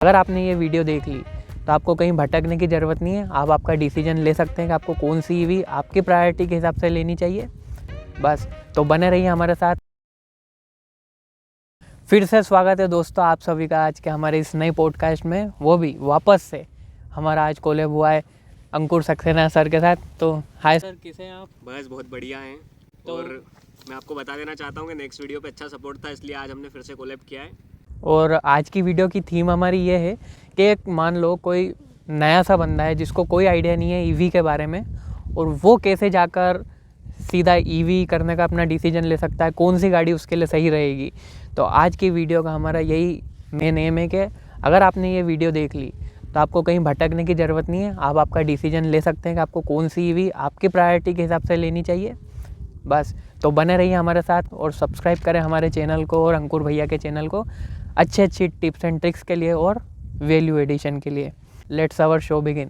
अगर आपने ये वीडियो देख ली तो आपको कहीं भटकने की ज़रूरत नहीं है। आप आपका डिसीजन ले सकते हैं कि आपको कौन सी ईवी आपकी प्रायोरिटी के हिसाब से लेनी चाहिए। बस तो बने रहिए हमारे साथ। फिर से स्वागत है दोस्तों आप सभी का आज के हमारे इस नए पॉडकास्ट में, वो भी वापस से हमारा आज कोलैब हुआ है अंकुर सक्सेना सर के साथ। तो हाय सर, कैसे हैं आप? बस बहुत बढ़िया हैं। तो और मैं आपको बता देना चाहता हूँ कि नेक्स्ट वीडियो पे अच्छा सपोर्ट था, इसलिए आज हमने फिर से कोलैब किया है। और आज की वीडियो की थीम हमारी ये है कि एक मान लो कोई नया सा बंदा है जिसको कोई आइडिया नहीं है ईवी के बारे में, और वो कैसे जाकर सीधा ईवी करने का अपना डिसीजन ले सकता है, कौन सी गाड़ी उसके लिए सही रहेगी। तो आज की वीडियो का हमारा यही मेन एम है कि अगर आपने ये वीडियो देख ली तो आपको कहीं भटकने की ज़रूरत नहीं है। आप आपका डिसीजन ले सकते हैं कि आपको कौन सी ईवी आपकी प्रायोरिटी के हिसाब से लेनी चाहिए। बस तो बने रहिए हमारे साथ और सब्सक्राइब करें हमारे चैनल को और अंकुर भैया के चैनल को अच्छी टिप्स एंड ट्रिक्स के लिए और वैल्यू एडिशन के लिए। Let's our show begin.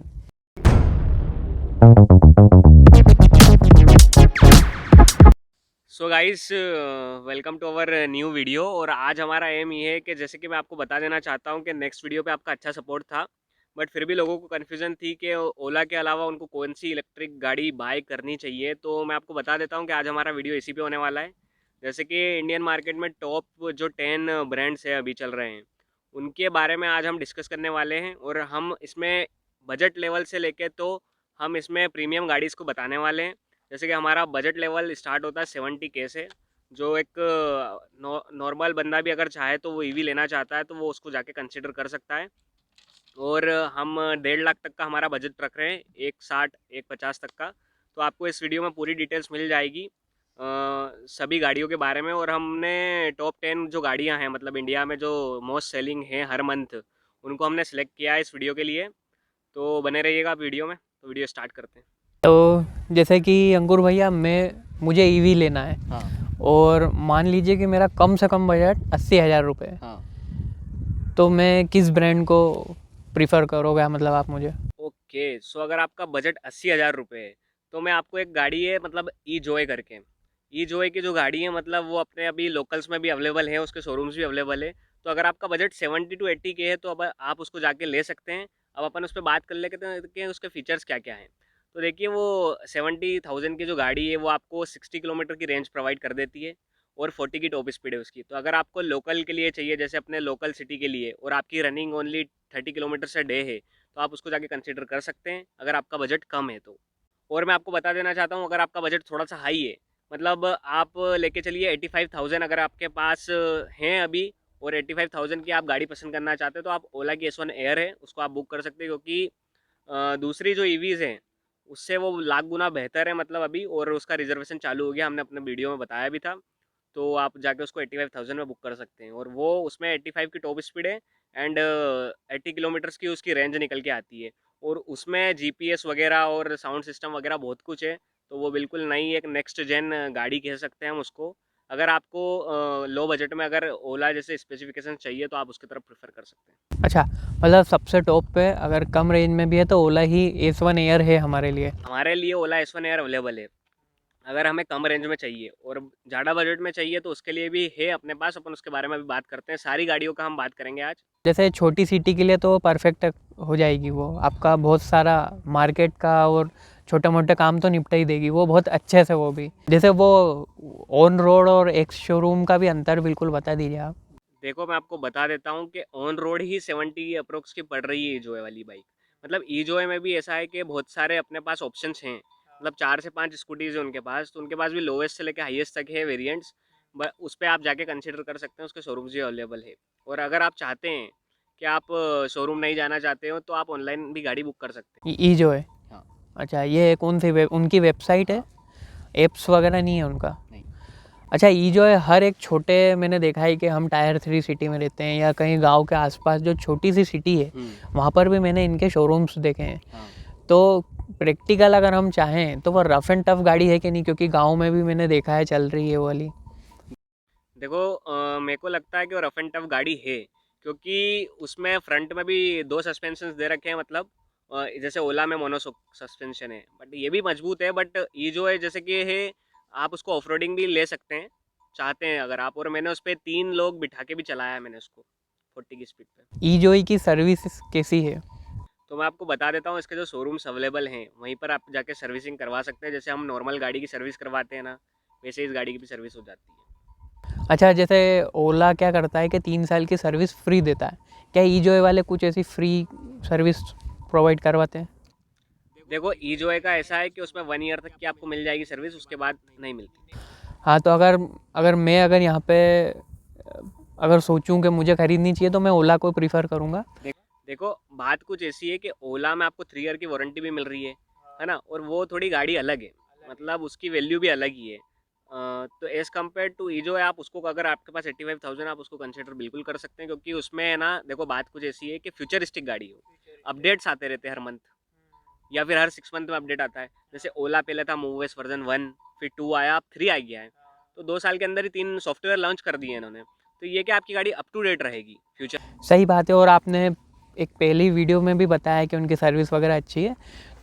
So guys, welcome to our new video. और आज हमारा एम ये है कि जैसे कि मैं आपको बता देना चाहता हूँ कि नेक्स्ट वीडियो पे आपका अच्छा सपोर्ट था, बट फिर भी लोगों को कन्फ्यूज़न थी कि ओला के अलावा उनको कौन सी इलेक्ट्रिक गाड़ी बाय करनी चाहिए। तो मैं आपको बता देता हूँ कि आज हमारा वीडियो इसी पे होने वाला है। जैसे कि इंडियन मार्केट में टॉप जो 10 ब्रांड्स है अभी चल रहे हैं, उनके बारे में आज हम डिस्कस करने वाले हैं। और हम इसमें बजट लेवल से लेके तो हम इसमें प्रीमियम गाड़ीज़ को बताने वाले हैं। जैसे कि हमारा बजट लेवल स्टार्ट होता है 70K से, जो एक नॉर्मल बंदा भी अगर चाहे तो वो ईवी लेना चाहता है तो वो उसको जाके कंसिडर कर सकता है। और हम 1.5 लाख तक का हमारा बजट रख रहे हैं, 160 150 तक का। तो आपको इस वीडियो में पूरी डिटेल्स मिल जाएगी सभी गाड़ियों के बारे में। और हमने टॉप 10 जो गाड़ियां हैं, मतलब इंडिया में जो मोस्ट सेलिंग हैं हर मंथ, उनको हमने सेलेक्ट किया है इस वीडियो के लिए। तो बने रहिएगा आप वीडियो में। तो वीडियो स्टार्ट करते हैं। तो जैसे कि अंकुर भैया मुझे ईवी लेना है। हाँ। और मान लीजिए कि मेरा कम से कम बजट 80,000 रुपये है। हाँ। तो मैं किस ब्रांड को प्रीफर करोगे, मतलब आप मुझे? ओके, सो अगर आपका बजट 80,000 रुपये है तो मैं आपको एक गाड़ी है, मतलब ई जॉय करके। ई जॉय की जो गाड़ी है, मतलब वो अपने अभी लोकल्स में भी अवेलेबल है, उसके शोरूम्स भी अवेलेबल है। तो अगर आपका बजट 70 to 80K है तो अब आप उसको जाके ले सकते हैं। अब अपन उस पर बात कर लेते हैं कि उसके फीचर्स क्या क्या हैं। तो देखिए, वो 70,000 की जो गाड़ी है वो आपको 60 किलोमीटर की रेंज प्रोवाइड कर देती है और 40 की टॉप स्पीड है उसकी। तो अगर आपको लोकल के लिए चाहिए, जैसे अपने लोकल सिटी के लिए, और आपकी रनिंग ओनली 30 किलोमीटर से डे है, तो आप उसको जाके कंसिडर कर सकते हैं अगर आपका बजट कम है तो। और मैं आपको बता देना चाहता हूँ, अगर आपका बजट थोड़ा सा हाई है, मतलब आप लेके चलिए 85,000 अगर आपके पास हैं अभी, और 85,000 की आप गाड़ी पसंद करना चाहते हैं, तो आप ओला की S1 एयर है उसको आप बुक कर सकते हैं। क्योंकि दूसरी जो ईवीज़ हैं उससे वो लाख गुना बेहतर है, मतलब अभी। और उसका रिजर्वेशन चालू हो गया, हमने अपने वीडियो में बताया भी था। तो आप जाके उसको 85,000 में बुक कर सकते हैं। और वो उसमें 85 की टॉप स्पीड है एंड 80 किलोमीटर्स की उसकी रेंज निकल के आती है। और उसमें जीपीएस वगैरह और साउंड सिस्टम वगैरह बहुत कुछ है। तो वो बिल्कुल नई एक नेक्स्ट जेन गाड़ी कह सकते हैं हम उसको। अगर आपको लो बजट में अगर ओला जैसे स्पेसिफिकेशन चाहिए तो आप उसकी तरफ प्रेफर कर सकते हैं। अच्छा, मतलब सबसे टॉप पे अगर कम रेंज में भी है तो ओला ही S1 एयर है हमारे लिए। हमारे लिए ओला S1 एयर अवेलेबल है। अगर हमें कम रेंज में चाहिए और ज़्यादा बजट में चाहिए तो उसके लिए भी है अपने पास, अपन उसके बारे में भी बात करते हैं। सारी गाड़ियों का हम बात करेंगे आज। जैसे छोटी सिटी के लिए तो परफेक्ट हो जाएगी, वो आपका बहुत सारा मार्केट का और छोटे मोटे काम तो निपटा ही देगी वो बहुत अच्छे से। वो भी जैसे वो ऑन रोड और एक्स शोरूम का भी अंतर बिल्कुल बता दीजिए आप। देखो, मैं आपको बता देता हूँ कि ऑन रोड ही 70 अप्रोक्स की पड़ रही है ईजोए वाली बाइक। मतलब ईजोए में भी ऐसा है कि बहुत सारे अपने पास ऑप्शंस हैं, मतलब 4 से 5 स्कूटीज़ हैं उनके पास। तो उनके पास भी लोवेस्ट से लेकर हाईएस्ट तक है वेरिएंट्स। उस पर आप जाके कंसिडर कर सकते हैं, उसके शोरूम्स भी अवेलेबल है। और अगर आप चाहते हैं कि आप शोरूम नहीं जाना चाहते हो तो आप ऑनलाइन भी गाड़ी बुक कर सकते हैं। ई जो है, हाँ। अच्छा ये कौन सी उनकी वेबसाइट है? हाँ। एप्स वगैरह नहीं है उनका? नहीं। अच्छा, ई जो है हर एक छोटे, मैंने देखा है कि हम टायर 3 सिटी में रहते हैं या कहीं गांव के आसपास जो छोटी सी सिटी है वहाँ पर भी मैंने इनके शोरूम्स देखे हैं। हाँ। तो प्रैक्टिकल अगर हम चाहें तो वो रफ़ एंड टफ गाड़ी है कि नहीं, क्योंकि गांव में भी मैंने देखा है चल रही है वो वाली। देखो, मेरे को लगता है कि वो रफ एंड टफ गाड़ी है, क्योंकि उसमें फ्रंट में भी 2 सस्पेंशन दे रखे हैं। मतलब जैसे ओला में मोनो सस्पेंशन है, बट ये भी मजबूत है। बट ये जो है जैसे कि है, आप उसको ऑफ रोडिंग भी ले सकते हैं चाहते हैं अगर आप। और मैंने उस पर 3 लोग बिठा के भी चलाया है मैंने उसको। 40 की स्पीड पे। ई जोई की सर्विस कैसी है? तो मैं आपको बता देता हूँ, इसके जो शोरूम्स अवेलेबल हैं वहीं पर आप जाके सर्विसिंग करवा सकते हैं। जैसे हम नॉर्मल गाड़ी की सर्विस करवाते हैं ना, वैसे इस गाड़ी की भी सर्विस हो जाती है। अच्छा, जैसे ओला क्या करता है कि 3 साल की सर्विस फ्री देता है, क्या ई जोई वाले कुछ ऐसी फ्री सर्विस प्रोवाइड करवाते हैं? देखो ई जो का ऐसा है कि उसमें 1 ईयर तक की आपको मिल जाएगी सर्विस, उसके बाद नहीं मिलती। हाँ, तो अगर अगर मैं अगर यहाँ पे अगर सोचूं कि मुझे ख़रीदनी चाहिए तो मैं ओला को प्रीफर करूँगा। देखो बात कुछ ऐसी है कि ओला में आपको 3 ईयर की वारंटी भी मिल रही है ना, और वो थोड़ी गाड़ी अलग है, मतलब उसकी वैल्यू भी अलग ही है। तो एज़ कम्पेयर टू ईजो है, आप उसको अगर आपके पास 85,000 आप उसको कंसिडर बिल्कुल कर सकते हैं, क्योंकि उसमें है ना, देखो बात कुछ ऐसी है कि फ्यूचरिस्टिक गाड़ी हो, अपडेट्स आते रहते हैं हर मंथ या फिर हर 6 मंथ में अपडेट आता है। जैसे ओला पहले था मूवएस वर्जन 1, फिर 2 आया, अब 3 आ गया है। तो 2 साल के अंदर ही 3 सॉफ्टवेयर लॉन्च कर दिए इन्होंने। तो ये कि आपकी गाड़ी अप टू डेट रहेगी फ्यूचर। सही बात है, और आपने एक पहली वीडियो में भी बताया कि उनकी सर्विस वगैरह अच्छी है।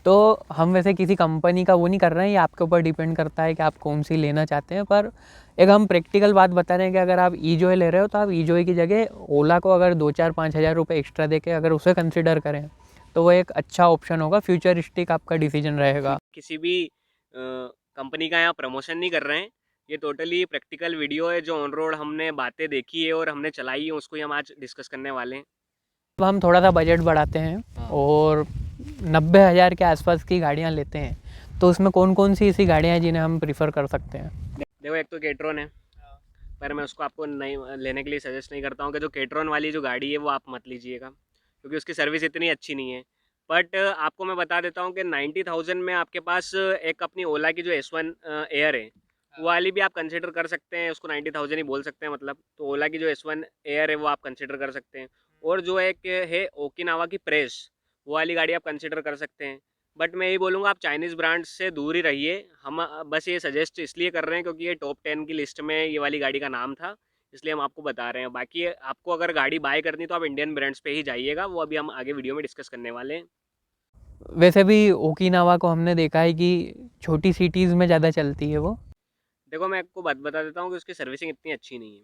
तो हम वैसे किसी कंपनी का वो नहीं कर रहे हैं, ये आपके ऊपर डिपेंड करता है कि आप कौन सी लेना चाहते हैं। पर एक हम प्रैक्टिकल बात बता रहे हैं कि अगर आप ई जोई ले रहे हो तो आप ई जोई की जगह ओला को अगर 2-4-5 हज़ार रुपये एक्स्ट्रा दे के अगर उसे कंसिडर करें तो वो एक अच्छा ऑप्शन होगा, फ्यूचरिस्टिक आपका डिसीजन रहेगा। किसी भी कंपनी का यहाँ प्रमोशन नहीं कर रहे हैं, ये टोटली प्रैक्टिकल वीडियो है जो ऑन रोड हमने बातें देखी है और हमने चलाई है, उसको ही हम आज डिस्कस करने वाले हैं। अब हम थोड़ा सा बजट बढ़ाते हैं और 90,000 के आसपास की गाड़ियाँ लेते हैं, तो उसमें कौन कौन सी ऐसी गाड़ियाँ हैं जिन्हें हम प्रीफर कर सकते हैं? देखो एक तो केट्रॉन है, पर मैं उसको आपको नहीं लेने के लिए सजेस्ट नहीं करता हूँ कि जो केट्रॉन वाली जो गाड़ी है वो आप मत लीजिएगा, क्योंकि उसकी सर्विस इतनी अच्छी नहीं है। बट आपको मैं बता देता हूँ कि 90,000 में आपके पास एक अपनी ओला की जो S1 एयर है, वो वाली भी आप कंसिडर कर सकते हैं, उसको 90,000 ही बोल सकते हैं मतलब। तो ओला की जो S1 एयर है वो आप कंसिडर कर सकते हैं। और जो एक है ओकिनावा की प्रेस, वो वाली गाड़ी आप कंसिडर कर सकते हैं। बट मैं यही बोलूँगा, आप चाइनीज़ ब्रांड से दूर ही रहिए। हम बस ये सजेस्ट इसलिए कर रहे हैं क्योंकि ये टॉप 10 की लिस्ट में ये वाली गाड़ी का नाम था, इसलिए हम आपको बता रहे हैं। बाकी आपको अगर गाड़ी बाय करनी तो आप इंडियन ब्रांड्स पे ही जाइएगा, वो अभी हम आगे वीडियो में डिस्कस करने वाले हैं। वैसे भी ओकिनावा को हमने देखा है कि छोटी सिटीज़ में ज़्यादा चलती है वो। देखो मैं आपको बात बता देता हूँ कि उसकी सर्विसिंग इतनी अच्छी नहीं है,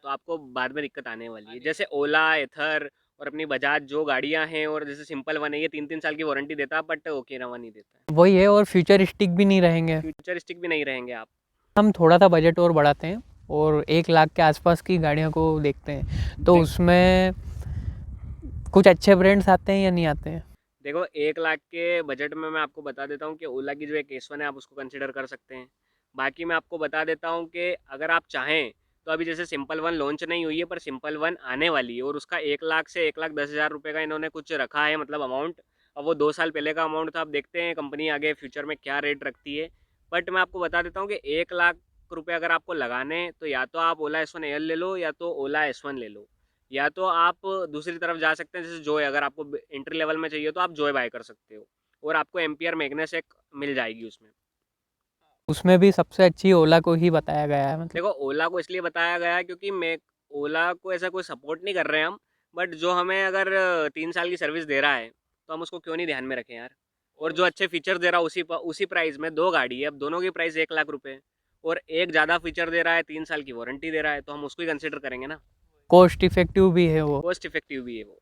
तो आपको बाद में दिक्कत आने वाली है। जैसे ओला, एथर और अपनी बजाज जो गाड़ियाँ हैं, और जैसे सिंपल वन है, ये 3-3 साल की वारंटी देता है, बट ओकिनावा नहीं देता है। वही है, और फ्यूचरिस्टिक भी नहीं रहेंगे। फ्यूचरिस्टिक भी नहीं रहेंगे आप। हम थोड़ा सा बजट और बढ़ाते हैं और 1 लाख के आसपास की गाड़ियों को देखते हैं, तो उसमें कुछ अच्छे ब्रांड्स आते हैं या नहीं आते हैं? देखो 1 लाख के बजट में मैं आपको बता देता हूँ कि ओला की जो एक S1 है आप उसको कंसिडर कर सकते हैं। बाकी मैं आपको बता देता हूँ कि अगर आप चाहें तो अभी जैसे सिंपल वन लॉन्च नहीं हुई है, पर सिंपल वन आने वाली है, और उसका 1 लाख से 1,10,000 रुपये का इन्होंने कुछ रखा है, मतलब अमाउंट। अब वो 2 साल पहले का अमाउंट था, अब देखते हैं कंपनी आगे फ्यूचर में क्या रेट रखती है। बट मैं आपको बता देता हूँ कि 1 लाख रुपये अगर आपको लगाने हैं, तो या तो आप ओला S1 एयर ले लो या तो ओला S1 ले लो, या तो आप दूसरी तरफ जा सकते हैं जैसे जोय। अगर आपको एंट्री लेवल में चाहिए तो आप जोय बाय कर सकते हो, और आपको एम्पियर मैग्नेस एक मिल जाएगी उसमें। उसमें भी सबसे अच्छी ओला को ही बताया गया है, मतलब। देखो ओला को इसलिए बताया गया है क्योंकि मैं ओला को ऐसा कोई सपोर्ट नहीं कर रहे हैं हम, बट जो हमें अगर 3 साल की सर्विस दे रहा है तो हम उसको क्यों नहीं ध्यान में रखें यार। और जो अच्छे फीचर दे रहा है उसी प्राइस में दो गाड़ी है, अब दोनों की प्राइस 1 लाख रुपए है, और एक ज़्यादा फीचर दे रहा है, 3 साल की वारंटी दे रहा है, तो हम उसको ही कंसिडर करेंगे ना। कॉस्ट इफेक्टिव भी है वो। कॉस्ट इफेक्टिव भी है वो,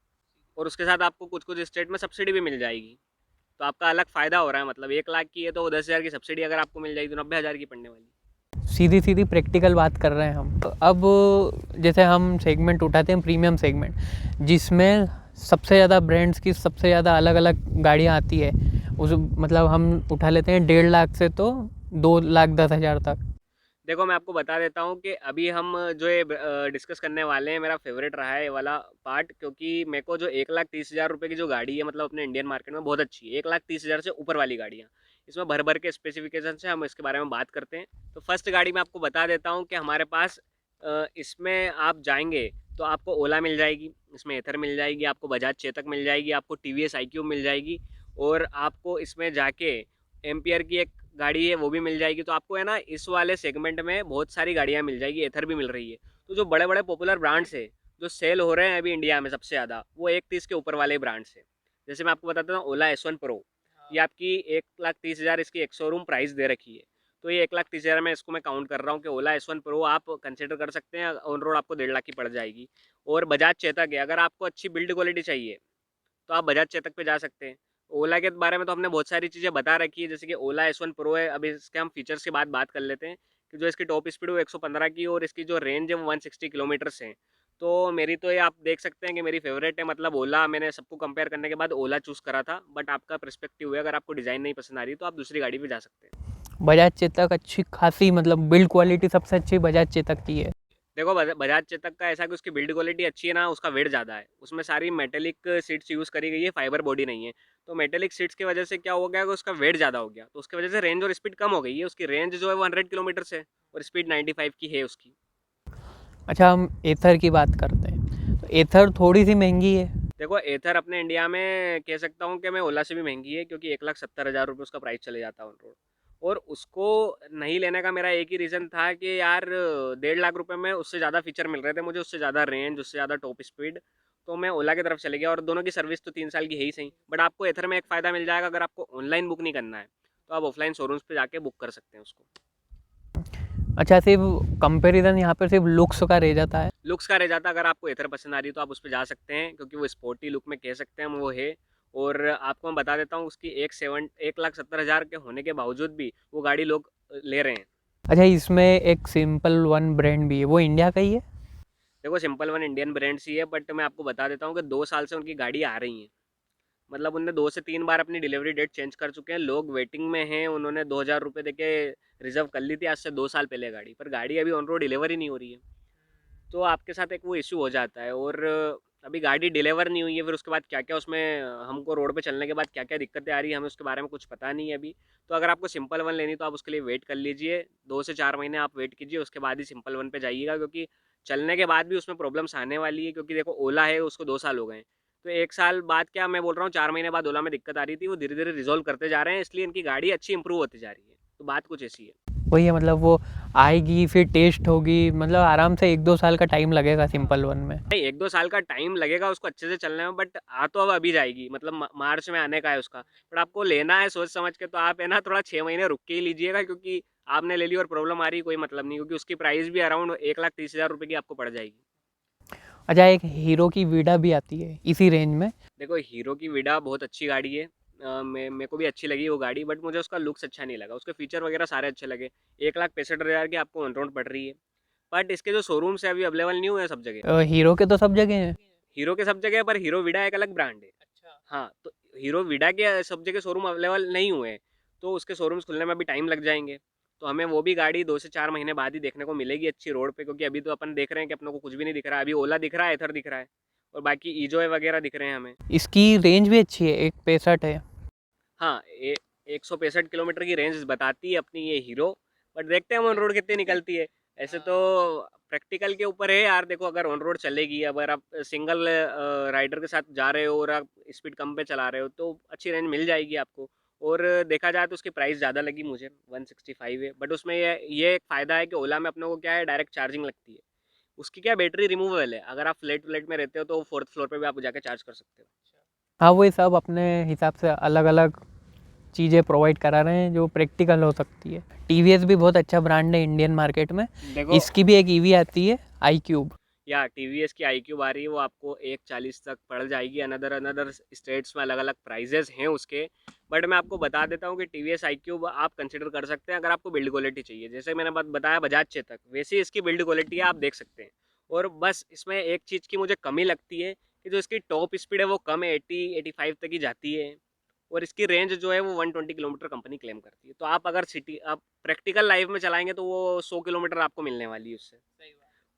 और उसके साथ आपको कुछ कुछ स्टेट में सब्सिडी भी मिल जाएगी। तो आपका अलग फ़ायदा हो रहा है, मतलब 1 लाख की है तो 10,000 की सब्सिडी अगर आपको मिल जाएगी तो 90,000 की पड़ने वाली। सीधी सीधी प्रैक्टिकल बात कर रहे हैं हम। तो अब जैसे हम सेगमेंट उठाते हैं प्रीमियम सेगमेंट, जिसमें सबसे ज़्यादा ब्रांड्स की सबसे ज़्यादा अलग अलग गाड़ियाँ आती है, उस मतलब हम उठा लेते हैं 1.5 लाख से तो 2,10,000 तक। देखो मैं आपको बता देता हूँ कि अभी हम जो ये डिस्कस करने वाले हैं, मेरा फेवरेट रहा है ये वाला पार्ट, क्योंकि मेरे को जो 1,30,000 रुपये की जो गाड़ी है, मतलब अपने इंडियन मार्केट में बहुत अच्छी है, 1,30,000 से ऊपर वाली गाड़ियाँ, इसमें भर भर के स्पेसिफिकेशन से हम इसके बारे में बात करते हैं। तो फर्स्ट गाड़ी मैं आपको बता देता हूँ कि हमारे पास इसमें आप जाएंगे तो आपको ओला मिल जाएगी, इसमें एथर मिल जाएगी, आपको बजाज चेतक मिल जाएगी, आपको TVS iQ मिल जाएगी, और आपको इसमें जाके एम्पियर की एक गाड़ी है वो भी मिल जाएगी। तो आपको है ना इस वाले सेगमेंट में बहुत सारी गाड़ियाँ मिल जाएगी, एथर भी मिल रही है। तो जो बड़े बड़े पॉपुलर ब्रांड्स है जो सेल हो रहे हैं अभी इंडिया में सबसे ज़्यादा, वो 1,30 के ऊपर वाले ब्रांड्स है। जैसे मैं आपको बताता हूँ ओला S1 Pro, ये आपकी 1,30,000 इसकी एक शोरूम प्राइस दे रखी है। तो ये 1,30,000 में इसको मैं काउंट कर रहा हूँ कि ओला S1 प्रो आप कंसिडर कर सकते हैं, ऑन रोड आपको 1,50,000 की पड़ जाएगी। और बजाज चेतक है, अगर आपको अच्छी बिल्ड क्वालिटी चाहिए तो आप बजाज चेतक पे जा सकते हैं। ओला के बारे में तो हमने बहुत सारी चीज़ें बता रखी है, जैसे कि ओला S1 प्रो है। अभी इसके हम फीचर्स के बाद बात कर लेते हैं कि जो इसकी टॉप स्पीड है वो 115 की और इसकी जो रेंज है वो 160 किलोमीटर्स है। तो मेरी तो ये आप देख सकते हैं कि मेरी फेवरेट है, मतलब ओला। मैंने सबको कंपेयर करने के बाद ओला चूज़ करा था, बट आपका पर्सपेक्टिव है, अगर आपको डिज़ाइन नहीं पसंद आ रही तो आप दूसरी गाड़ी पे जा सकते हैं। बजाज चेतक अच्छी खासी मतलब बिल्ड क्वालिटी सबसे अच्छी बजाज चेतक की है। देखो बजाज चेतक का ऐसा कि उसकी बिल्ड क्वालिटी अच्छी है ना, उसका वेट ज़्यादा है, उसमें सारी मेटेलिक सीट्स यूज़ करी गई है, फाइबर बॉडी नहीं है। तो मेटेलिक सीट्स की वजह से क्या हो गया कि उसका वेट ज़्यादा हो गया, तो उसकी वजह से रेंज और स्पीड कम हो गई है। उसकी रेंज जो है वो 100 किलोमीटर है और स्पीड 95 की है उसकी। अच्छा, हम एथर की बात करते हैं तो एथर थोड़ी सी महंगी है। देखो एथर अपने इंडिया में कह सकता हूँ कि मैं ओला से भी महंगी है, क्योंकि 1,70,000 रुपये उसका प्राइस चले जाता है ऑन रोड। और उसको नहीं लेने का मेरा एक ही रीज़न था कि यार 1,50,000 रुपये में उससे ज़्यादा फीचर मिल रहे थे मुझे, उससे ज़्यादा रेंज, उससे ज़्यादा टॉप स्पीड। तो मैं ओला की तरफ चले गया, और दोनों की सर्विस तो 3 साल की है ही सही। बट आपको एथर में एक फ़ायदा मिल जाएगा, अगर आपको ऑनलाइन बुक नहीं करना है तो आप ऑफलाइन शोरूम्स पे जाके बुक कर सकते हैं उसको। अच्छा, सिर्फ कंपैरिजन यहाँ पर सिर्फ लुक्स का रह जाता है। लुक्स का रह जाता, अगर आपको एथर पसंद आ रही है तो आप उस पर जा सकते हैं, क्योंकि वो स्पोर्टी लुक में कह सकते हैं हम वो है। और आपको मैं बता देता हूँ, उसकी 1,70,000 के होने के बावजूद भी वो गाड़ी लोग ले रहे हैं। अच्छा, इसमें एक सिंपल वन ब्रांड भी है, वो इंडिया का ही है। देखो सिंपल वन इंडियन ब्रांड सी है, बट मैं आपको बता देता हूँ कि 2 साल से उनकी गाड़ी आ रही है। मतलब उनने 2 से 3 बार अपनी डिलीवरी डेट चेंज कर चुके हैं, लोग वेटिंग में हैं। उन्होंने 2,000 रुपये दे के रिजर्व कर ली थी आज से 2 साल पहले गाड़ी, पर गाड़ी अभी ऑन रोड डिलीवरी नहीं हो रही है। तो आपके साथ एक वो इश्यू हो जाता है। और अभी गाड़ी डिलीवर नहीं हुई है, फिर उसके बाद क्या क्या उसमें हमको रोड पे चलने के बाद क्या क्या दिक्कतें आ रही है, हमें उसके बारे में कुछ पता नहीं है अभी। तो अगर आपको सिंपल वन लेनी तो आप उसके लिए वेट कर लीजिए, 2 से 4 महीने आप वेट कीजिए, उसके बाद ही सिंपल वन पे जाइएगा, क्योंकि चलने के बाद भी उसमें प्रॉब्लम्स आने वाली है। क्योंकि देखो ओला है, उसको 2 साल हो गए हैं, तो 1 साल बाद क्या मैं बोल रहा हूँ, 4 महीने बाद ओला में दिक्कत आ रही थी, वो धीरे धीरे रिजोल्व करते जा रहे हैं, इसलिए इनकी गाड़ी अच्छी इंप्रूव होती जा रही है। तो बात कुछ ऐसी है। वही है, मतलब वो आएगी फिर टेस्ट होगी, मतलब आराम से 1-2 साल का टाइम लगेगा सिंपल वन में। नहीं, 1-2 साल का टाइम लगेगा उसको अच्छे से चलने में, बट आ तो अब अभी जाएगी, मतलब मार्च में आने का है उसका। बट आपको लेना है सोच समझ के, तो आप है ना थोड़ा 6 महीने रुक के ही लीजिएगा, क्योंकि आपने ले ली और प्रॉब्लम आ रही, कोई मतलब नहीं, क्योंकि उसकी प्राइस भी अराउंड 1,30,000 रुपये की आपको पड़ जाएगी। अच्छा, एक हीरो की वीडा भी आती है इसी रेंज में। देखो हीरो की विडा बहुत अच्छी गाड़ी है, मेरे को भी अच्छी लगी वो गाड़ी, बट मुझे उसका लुक्स अच्छा नहीं लगा। उसके फीचर वगैरह सारे अच्छे लगे। 1,65,000 की आपको ऑन रोड पड़ रही है, बट इसके जो शोरूम्स है अभी अवेलेबल नहीं हुए हैं सब जगह। हीरो के तो सब जगह हैं। हीरो के सब जगह है, पर हीरो विडा एक अलग ब्रांड है। हाँ, तो हीरो विडा के सब जगह शोरूम अवेलेबल नहीं हुए हैं, तो उसके शोरूम्स खुलने में भी टाइम लग जाएंगे। तो हमें वो भी गाड़ी 2 से 4 महीने बाद ही देखने को मिलेगी अच्छी रोड पे, क्योंकि अभी तो अपन देख रहे हैं कि अपने को कुछ भी नहीं दिख रहा है। अभी ओला दिख रहा है, एथर दिख रहा है, और बाकी ईजोए वगैरह दिख रहे हैं हमें। इसकी रेंज भी अच्छी है, 165 है। हाँ, 165 किलोमीटर की रेंज बताती है अपनी ये हीरो, बट देखते हैं ऑन रोड कितनी निकलती है। ऐसे तो प्रैक्टिकल के ऊपर है यार। देखो अगर ऑन रोड चलेगी, अगर आप सिंगल राइडर के साथ जा रहे हो और आप स्पीड कम पे चला रहे हो, तो अच्छी रेंज मिल जाएगी आपको। और देखा जाए तो उसकी प्राइस ज़्यादा लगी मुझे, 165 है, बट उसमें ये एक फ़ायदा है कि ओला में अपने को क्या है, डायरेक्ट चार्जिंग लगती है। उसकी क्या बैटरी रिमूवेबल है, अगर आप फ्लैट व्लैट में रहते हो तो 4th फ्लोर पे भी आप जाके चार्ज कर सकते हो। हाँ, वही सब अपने हिसाब से अलग अलग चीज़ें प्रोवाइड करा रहे हैं जो प्रैक्टिकल हो सकती है। टीवीएस भी बहुत अच्छा ब्रांड है इंडियन मार्केट में। देखो इसकी भी एक ईवी आती है, आई क्यूब। या टीवीएस की आई क्यूब आ रही है, वो आपको 1,40 तक पड़ जाएगी। अनदर अनदर स्टेट्स में अलग अलग प्राइजेस हैं उसके। बट मैं आपको बता देता हूँ कि टीवीएस आई क्यूब आप कंसिडर कर सकते हैं, अगर आपको बिल्ड क्वालिटी चाहिए। जैसे मैंने बात बताया बजाज चेतक, वैसे इसकी बिल्ड क्वालिटी है, आप देख सकते हैं। और बस इसमें एक चीज़ की मुझे कमी लगती है कि जो इसकी टॉप स्पीड है वो कम है, 80-85 तक ही जाती है। और इसकी रेंज जो है वो 120 किलोमीटर कंपनी क्लेम करती है। तो आप अगर सिटी आप प्रैक्टिकल लाइफ में चलाएंगे तो वो 100 किलोमीटर आपको मिलने वाली है उससे।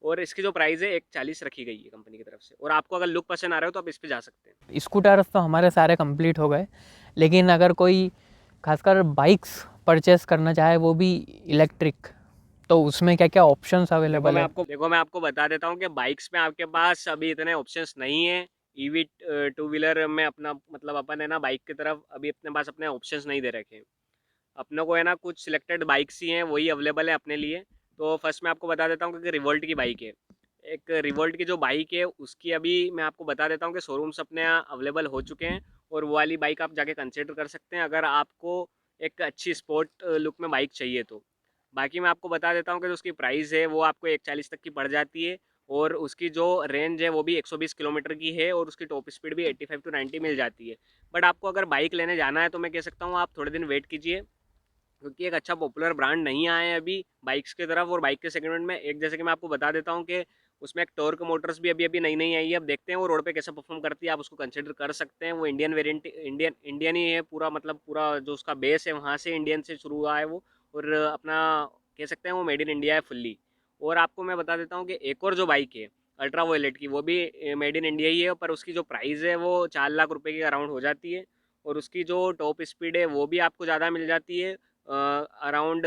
और इसकी जो प्राइस है 1,40 रखी गई है कंपनी की तरफ से। और आपको अगर लुक पसंद आ रहा हो तो आप इस पे जा सकते हैं। स्कूटर्स तो हमारे सारे कंप्लीट हो गए, लेकिन अगर कोई खासकर बाइक्स परचेस करना चाहे, वो भी इलेक्ट्रिक, तो उसमें क्या क्या ऑप्शंस अवेलेबल है। देखो मैं आपको बता देता हूँ कि बाइक्स में आपके पास अभी इतने ऑप्शंस नहीं है। ईवी टू व्हीलर में अपना मतलब अपन है ना, बाइक की तरफ अभी अपने पास अपने ऑप्शंस नहीं दे रखे हैं। अपने को है ना कुछ सिलेक्टेड बाइक्स ही हैं, वही अवेलेबल है अपने लिए। तो फर्स्ट मैं आपको बता देता हूँ कि रिवोल्ट की बाइक है। एक रिवोल्ट की जो बाइक है उसकी अभी मैं आपको बता देता हूँ कि शोरूम्स अपने यहाँ अवेलेबल हो चुके हैं। और वो वाली बाइक आप जाके कंसिडर कर सकते हैं, अगर आपको एक अच्छी स्पोर्ट लुक में बाइक चाहिए तो। बाकी मैं आपको बता देता हूँ कि जो उसकी प्राइस है वो आपको 140 तक की पड़ जाती है, और उसकी जो रेंज है वो भी 120 किलोमीटर की है, और उसकी टॉप स्पीड भी 85 टू 90 मिल जाती है। बट आपको अगर बाइक लेने जाना है तो मैं कह सकता हूँ आप थोड़े दिन वेट कीजिए, क्योंकि एक अच्छा पॉपुलर ब्रांड नहीं आया है अभी बाइक्स की तरफ और बाइक के सेगमेंट में। एक जैसे कि मैं आपको बता देता हूँ कि उसमें एक टॉर्क मोटर्स भी अभी अभी नई नई आई है, अब देखते हैं वो रोड पे कैसे परफॉर्म करती है, आप उसको कंसिडर कर सकते हैं। वो इंडियन वेरिएंट, इंडियन ही है पूरा, मतलब पूरा जो उसका बेस है वहाँ से इंडियन से शुरू हुआ है वो, और अपना कह सकते हैं वो मेड इन इंडिया है फुल्ली। और आपको मैं बता देता हूँ कि एक और जो बाइक है अल्ट्रा वोलेट की, वो भी मेड इन इंडिया ही है, पर उसकी जो प्राइस है वो 4 लाख रुपए के अराउंड हो जाती है, और उसकी जो टॉप स्पीड है वो भी आपको ज़्यादा मिल जाती है, अराउंड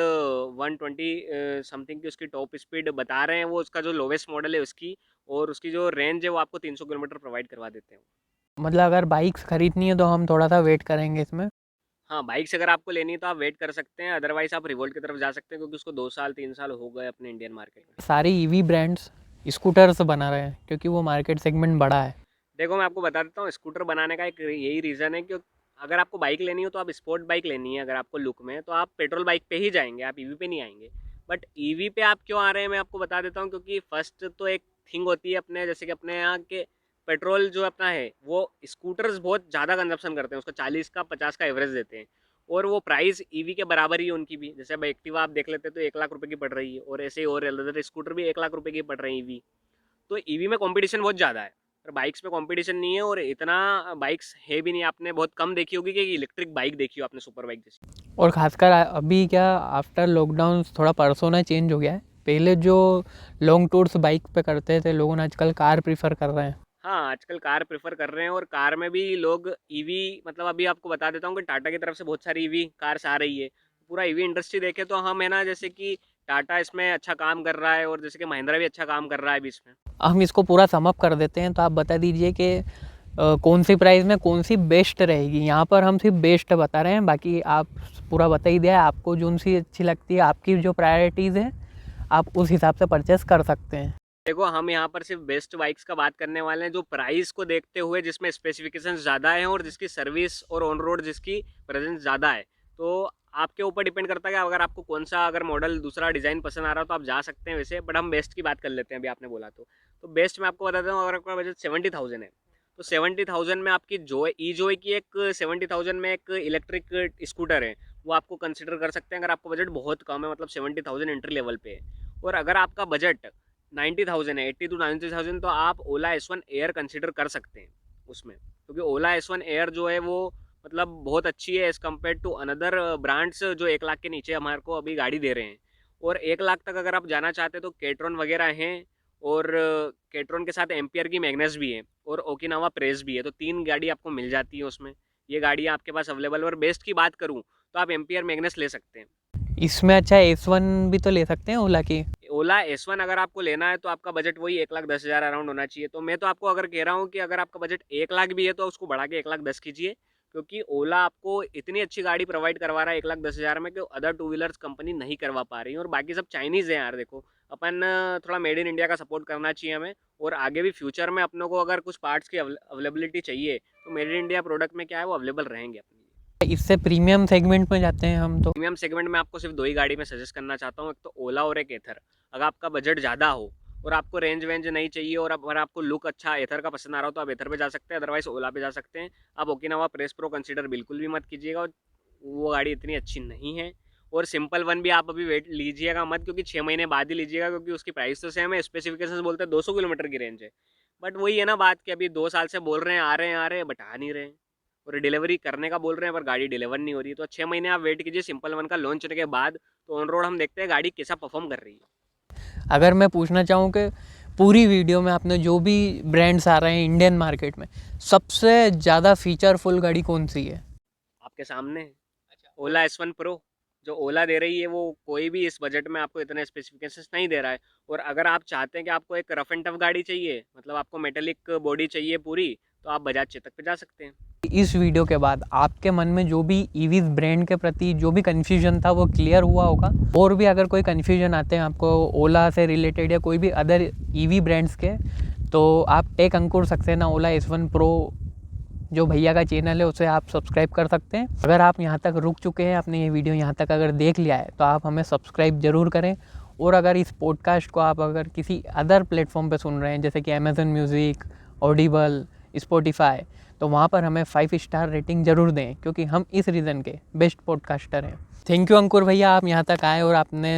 120 समथिंग की उसकी टॉप स्पीड बता रहे हैं वो, उसका जो लोवेस्ट मॉडल है उसकी, और उसकी जो रेंज है वो आपको 300 किलोमीटर प्रोवाइड करवा देते हैं। मतलब अगर बाइक्स खरीदनी है तो हम थोड़ा सा वेट करेंगे इसमें। हाँ, बाइक्स अगर आपको लेनी है तो आप वेट कर सकते हैं, अदरवाइज आप रिवोल्ट की तरफ जा सकते हैं, क्योंकि उसको 2 साल 3 साल हो गए अपने इंडियन मार्केट में। सारे ईवी ब्रांड्स स्कूटर्स बना रहे हैं क्योंकि वो मार्केट सेगमेंट बड़ा है। देखो मैं आपको बता देता हूँ, स्कूटर बनाने का एक यही रीज़न है कि अगर आपको बाइक लेनी हो तो आप स्पोर्ट बाइक लेनी है, अगर आपको लुक में, तो आप पेट्रोल बाइक पे ही जाएंगे, आप ईवी पे नहीं आएंगे। बट ईवी पे आप क्यों आ रहे हैं मैं आपको बता देता हूँ, क्योंकि फर्स्ट तो एक थिंग होती है अपने, जैसे कि अपने यहाँ के पेट्रोल जो अपना है वो स्कूटर्स बहुत ज़्यादा कंजप्शन करते हैं, उसका 40 का 50 का एवरेज देते हैं, और वो प्राइस ईवी के बराबर ही है उनकी भी। जैसे अब एक्टिवा आप देख लेते हैं तो 1 लाख रुपए की पड़ रही है, और ऐसे ही और अदर स्कूटर भी 1 लाख रुपए की पड़ रही है ईवी। तो ईवी में कंपटीशन बहुत ज़्यादा है, पर बाइक्स में कंपटीशन नहीं है, और इतना बाइक्स है भी नहीं। आपने बहुत कम देखी होगी कि इलेक्ट्रिक बाइक देखी हो आपने सुपर बाइक जैसी। और ख़ासकर अभी क्या आफ्टर लॉकडाउन थोड़ा पर्सोना चेंज हो गया है। पहले जो लॉन्ग टूर्स बाइक पे करते थे लोग, आजकल कार प्रीफर कर रहे हैं। हाँ, आजकल कार प्रेफर कर रहे हैं, और कार में भी लोग ईवी, मतलब अभी आपको बता देता हूँ कि टाटा की तरफ से बहुत सारी ईवी कार्स आ रही है। पूरा ईवी इंडस्ट्री देखे तो हम है ना, जैसे कि टाटा इसमें अच्छा काम कर रहा है, और जैसे कि महिंद्रा भी अच्छा काम कर रहा है अभी इसमें। हम इसको पूरा सम अप कर देते हैं, तो आप बता दीजिए कि कौन सी प्राइस में कौन सी बेस्ट रहेगी। यहाँ पर हम सिर्फ बेस्ट बता रहे हैं, बाकी आप पूरा बता ही दिया है। आपको जो सी अच्छी लगती है, आपकी जो प्रायोरिटीज़ है, आप उस हिसाब से परचेस कर सकते हैं। देखो हम यहाँ पर सिर्फ बेस्ट बाइक्स का बात करने वाले हैं, जो प्राइस को देखते हुए, जिसमें स्पेसिफिकेशन ज़्यादा है और जिसकी सर्विस और ऑन रोड जिसकी प्रेजेंस ज़्यादा है। तो आपके ऊपर डिपेंड करता है कि अगर आपको कौन सा अगर मॉडल दूसरा डिज़ाइन पसंद आ रहा हो तो आप जा सकते हैं वैसे, बट हम बेस्ट की बात कर लेते हैं अभी आपने बोला तो बेस्ट मैं आपको बताता हूँ, अगर आपका बजट 70,000 है तो 70,000 में आपकी जोय की एक 70,000 में एक इलेक्ट्रिक स्कूटर है, वो आपको कंसिडर कर सकते हैं, अगर आपका बजट बहुत कम है, मतलब 70,000 एंट्री लेवल पे है। और अगर आपका बजट 90,000 है, 80 टू 90,000, तो आप ओला S1 एयर कंसिडर कर सकते हैं उसमें, क्योंकि ओला S1 एयर जो है वो मतलब बहुत अच्छी है as compare to another brands जो 1 लाख के नीचे हमारे को अभी गाड़ी दे रहे हैं। और 1 लाख तक अगर आप जाना चाहते हैं तो केट्रॉन वगैरह हैं, और केट्रॉन के साथ एम्पियर की मैग्नस भी है, और ओकिनावा प्रेस भी है, तो 3 गाड़ी आपको मिल जाती है उसमें। ये गाड़ियाँ आपके पास अवेलेबल है, और बेस्ट की बात करूँ तो आप एम्पियर मैग्नस ले सकते हैं। इसमें अच्छा S1 भी तो ले सकते हैं ओला की। ओला S1 अगर आपको लेना है तो आपका बजट वही 1,10,000 अराउंड होना चाहिए। तो मैं तो आपको अगर कह रहा हूँ कि अगर आपका बजट 1 लाख भी है तो उसको बढ़ा के 1,10,000 कीजिए, क्योंकि ओला आपको इतनी अच्छी गाड़ी प्रोवाइड करवा रहा है 1,10,000 में, कि अदर टू व्हीलर्स कंपनी नहीं करवा पा रही है, और बाकी सब चाइनीज़ है यार। देखो अपन थोड़ा मेड इन इंडिया का सपोर्ट करना चाहिए हमें, और आगे भी फ्यूचर में अपनों को अगर कुछ पार्ट्स की अवेलेबिलिटी चाहिए तो मेड इन इंडिया प्रोडक्ट में क्या है वो अवेलेबल रहेंगे अपने लिए। इससे प्रीमियम सेगमेंट में जाते हैं हम तो। प्रीमियम सेगमेंट में आपको सिर्फ 2 ही गाड़ी में सजेस्ट करना चाहता हूँ, एक तो ओला और एक एथर। अगर आपका बजट ज़्यादा हो और आपको रेंज वेंज नहीं चाहिए, और अगर आपको लुक अच्छा एथर का पसंद आ रहा हो तो आप एथर पे जा सकते हैं, अदरवाइज ओला पे जा सकते हैं। आप ओकिनावा प्रेस प्रो कंसीडर बिल्कुल भी मत कीजिएगा, वो गाड़ी इतनी अच्छी नहीं है। और सिंपल वन भी आप अभी वेट लीजिएगा मत, क्योंकि 6 महीने बाद ही लीजिएगा, क्योंकि उसकी प्राइस तो सेम है, स्पेसिफिकेशन बोलते हैं 200 किलोमीटर की रेंज है, बट वही है ना बात कि अभी 2 साल से बोल रहे हैं आ रहे हैं बट आ नहीं रहे हैं, और डिलीवरी करने का बोल रहे हैं पर गाड़ी डिलीवर नहीं हो रही है। तो 6 महीने आप वेट कीजिए सिंपल वन का लॉन्च होने के बाद, तो ऑन रोड हम देखते हैं गाड़ी कैसा परफॉर्म कर रही है। अगर मैं पूछना चाहूँ कि पूरी वीडियो में आपने जो भी ब्रांड्स आ रहे हैं इंडियन मार्केट में, सबसे ज़्यादा फीचरफुल गाड़ी कौन सी है? आपके सामने है ओला S1 प्रो, जो ओला दे रही है वो कोई भी इस बजट में आपको इतने स्पेसिफिकेशंस नहीं दे रहा है। और अगर आप चाहते हैं कि आपको एक रफ एंड टफ गाड़ी चाहिए, मतलब आपको मेटेलिक बॉडी चाहिए पूरी, तो आप बजाज चेतक पे जा सकते हैं। इस वीडियो के बाद आपके मन में जो भी ईवी ब्रांड के प्रति जो भी कन्फ्यूजन था वो क्लियर हुआ होगा। और भी अगर कोई कन्फ्यूजन आते हैं आपको ओला से रिलेटेड या कोई भी अदर ईवी ब्रांड्स के, तो आप टेक अंकुर सक्सेना ओला S1 प्रो जो भैया का चैनल है उसे आप सब्सक्राइब कर सकते हैं। अगर आप यहाँ तक रुक चुके हैं, आपने ये वीडियो यहाँ तक अगर देख लिया है तो आप हमें सब्सक्राइब ज़रूर करें। और अगर इस पॉडकास्ट को आप अगर किसी अदर प्लेटफॉर्म पे सुन रहे हैं जैसे कि अमेज़न म्यूज़िक, ऑडिबल, स्पॉटिफाई, तो वहाँ पर हमें 5 स्टार रेटिंग ज़रूर दें, क्योंकि हम इस रीज़न के बेस्ट पॉडकास्टर हैं। थैंक यू अंकुर भैया, आप यहाँ तक आए और आपने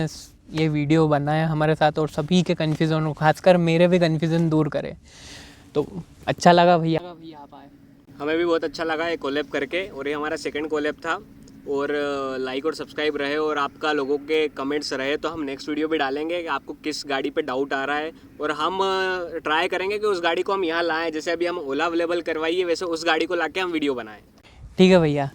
ये वीडियो बनाया हमारे साथ और सभी के कन्फ्यूज़न को, खासकर मेरे भी कन्फ्यूज़न दूर करे। तो अच्छा लगा भैया आप आए। हमें भी बहुत अच्छा लगा ये कोलैब करके, और ये हमारा सेकंड कोलैब था। और लाइक और सब्सक्राइब रहे और आपका लोगों के कमेंट्स रहे तो हम नेक्स्ट वीडियो भी डालेंगे कि आपको किस गाड़ी पे डाउट आ रहा है, और हम ट्राई करेंगे कि उस गाड़ी को हम यहाँ लाएं। जैसे अभी हम ओला अवेलेबल करवाइए, वैसे उस गाड़ी को लाके हम वीडियो बनाएं। ठीक है भैया।